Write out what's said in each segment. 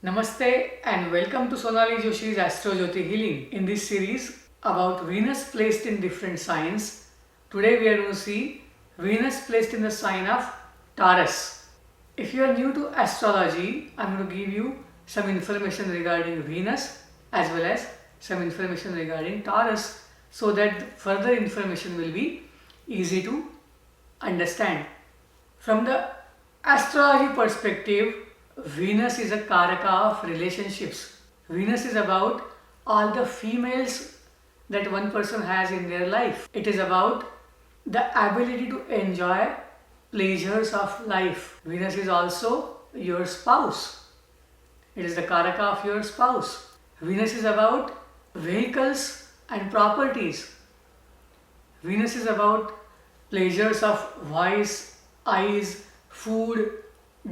Namaste and welcome to Sonali Joshi's Astro Jyoti Healing. In this series about Venus placed in different signs, today we are going to see Venus placed in the sign of Taurus. If you are new to astrology, I am going to give you some information regarding Venus as well as some information regarding Taurus so that further information will be easy to understand. From the astrology perspective, Venus is a karaka of relationships. Venus is about all the females that one person has in their life. It is about the ability to enjoy pleasures of life. Venus is also your spouse. It is the karaka of your spouse. Venus is about vehicles and properties. Venus is about pleasures of voice, eyes, food,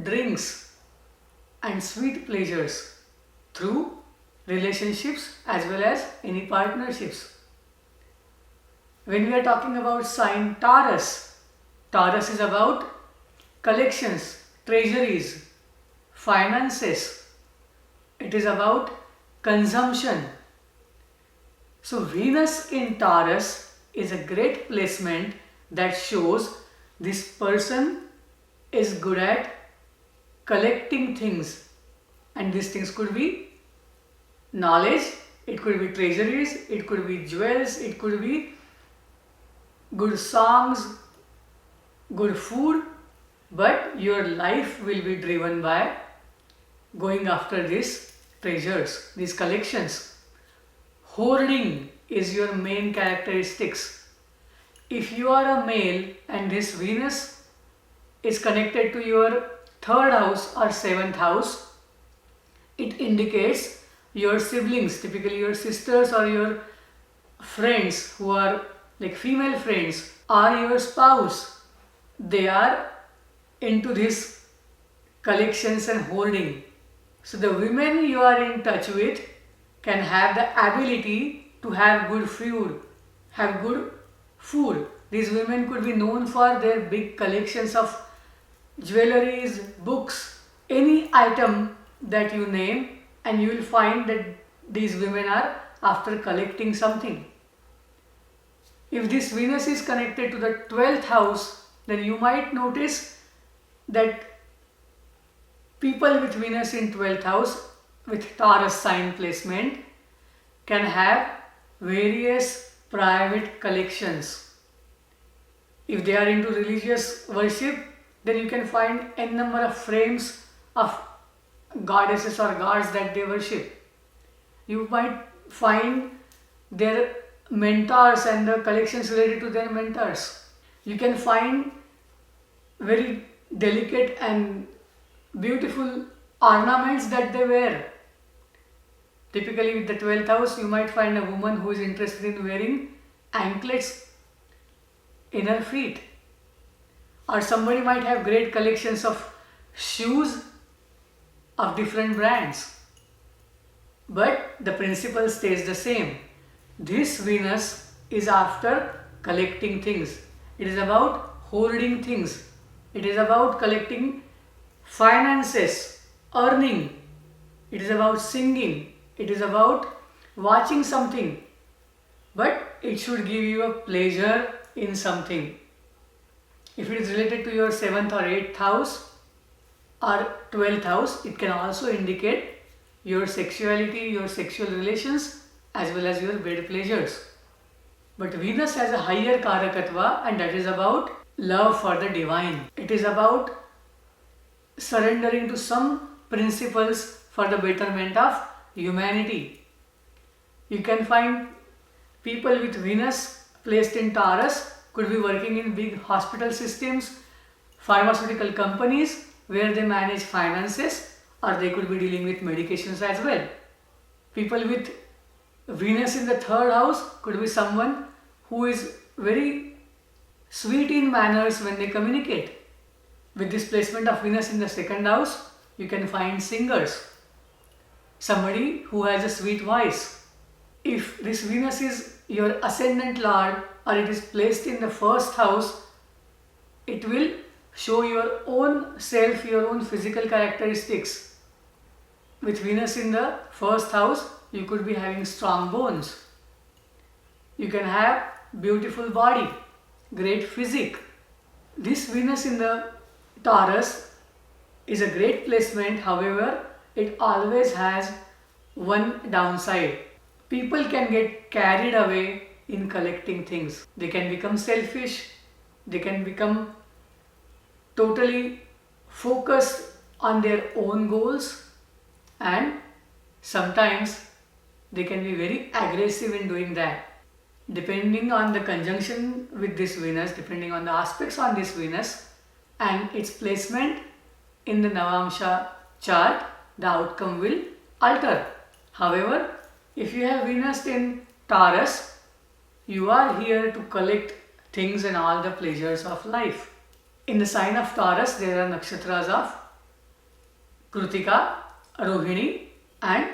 drinks, and sweet pleasures through relationships as well as any partnerships. When we are talking about sign Taurus, Taurus is about collections, treasuries, finances. It is about consumption. So Venus in Taurus is a great placement that shows this person is good at collecting things, and these things could be knowledge, it could be treasuries, it could be jewels, it could be good songs, good food, but your life will be driven by going after these treasures, these collections. Hoarding is your main characteristics. If you are a male and this Venus is connected to your third house or seventh house, it indicates your siblings, typically your sisters or your friends who are like female friends, or your spouse. They are into this collections and hoarding. So the women you are in touch with can have the ability to have good food, have good food. These women could be known for their big collections of jewelries, books, any item that you name, and you will find that these women are after collecting something. If this Venus is connected to the 12th house, then you might notice that people with Venus in 12th house with Taurus sign placement can have various private collections. If they are into religious worship, then you can find n number of frames of goddesses or gods that they worship. You might find their mentors and the collections related to their mentors. You can find very delicate and beautiful ornaments that they wear. Typically with the 12th house, you might find a woman who is interested in wearing anklets in her feet. Or somebody might have great collections of shoes of different brands. But the principle stays the same. This Venus is after collecting things. It is about hoarding things. It is about collecting finances, earning. It is about singing. It is about watching something. But it should give you a pleasure in something. If it is related to your 7th or 8th house or 12th house, it can also indicate your sexuality, your sexual relations as well as your bed pleasures. But Venus has a higher karakatva, and that is about love for the divine. It is about surrendering to some principles for the betterment of humanity. You can find people with Venus placed in Taurus could be working in big hospital systems, pharmaceutical companies where they manage finances, or they could be dealing with medications as well. People with Venus in the third house could be someone who is very sweet in manners when they communicate. With this placement of Venus in the second house, you can find singers, somebody who has a sweet voice. If this Venus is your ascendant lord or it is placed in the first house, it will show your own self, your own physical characteristics. with Venus in the first house, you could be having strong bones. You can have beautiful body, great physique. This Venus in the Taurus is a great placement, however, it always has one downside. People can get carried away in collecting things. They can become selfish, they can become totally focused on their own goals, and sometimes they can be very aggressive in doing that. Depending on the conjunction with this Venus, depending on the aspects on this Venus and its placement in the Navamsha chart, the outcome will alter. However, if you have Venus in Taurus, you are here to collect things and all the pleasures of life. In the sign of Taurus, there are nakshatras of Kritika, Rohini and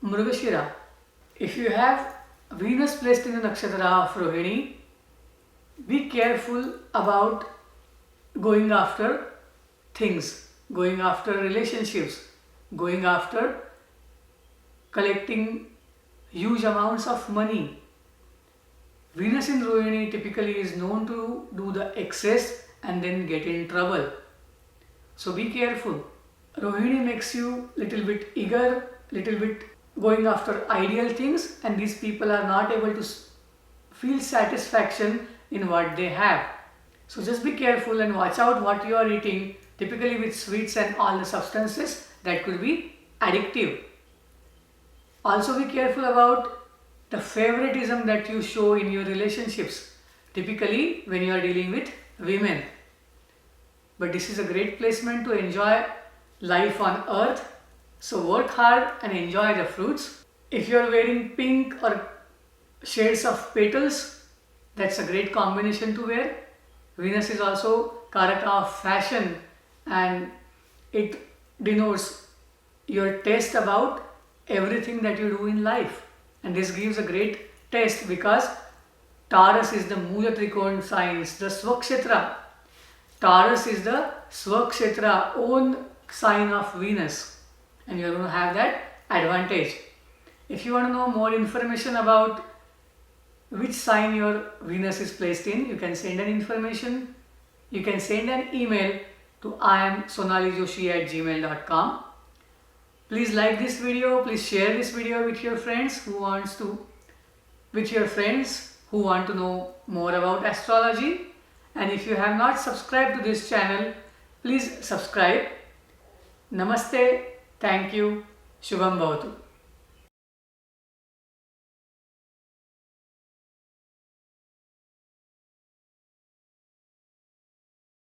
Mrugashira. If you have Venus placed in the nakshatra of Rohini, be careful about going after things, going after relationships, going after collecting huge amounts of money. Venus in Rohini typically is known to do the excess and then get in trouble. So be careful. Rohini makes you little bit eager, little bit going after ideal things, and these people are not able to feel satisfaction in what they have. So just be careful and watch out what you are eating, typically with sweets and all the substances that could be addictive. Also be careful about the favoritism that you show in your relationships, typically when you are dealing with women. But this is a great placement to enjoy life on earth. So work hard and enjoy the fruits. If you are wearing pink or shades of petals, that's a great combination to wear. Venus is also Karaka of fashion, and it denotes your taste about everything that you do in life. And this gives a great taste because Taurus is the Moola Trikona signs, the Swakshetra. Taurus is the Swakshetra, own sign of Venus. And you are going to have that advantage. If you want to know more information about which sign your Venus is placed in, you can send an information. You can send an email to iamsonalijoshi@gmail.com. Please like this video. Please share this video with your friends who want to know more about astrology. And if you have not subscribed to this channel, please subscribe. Namaste. Thank you. Shubham Bhavatu.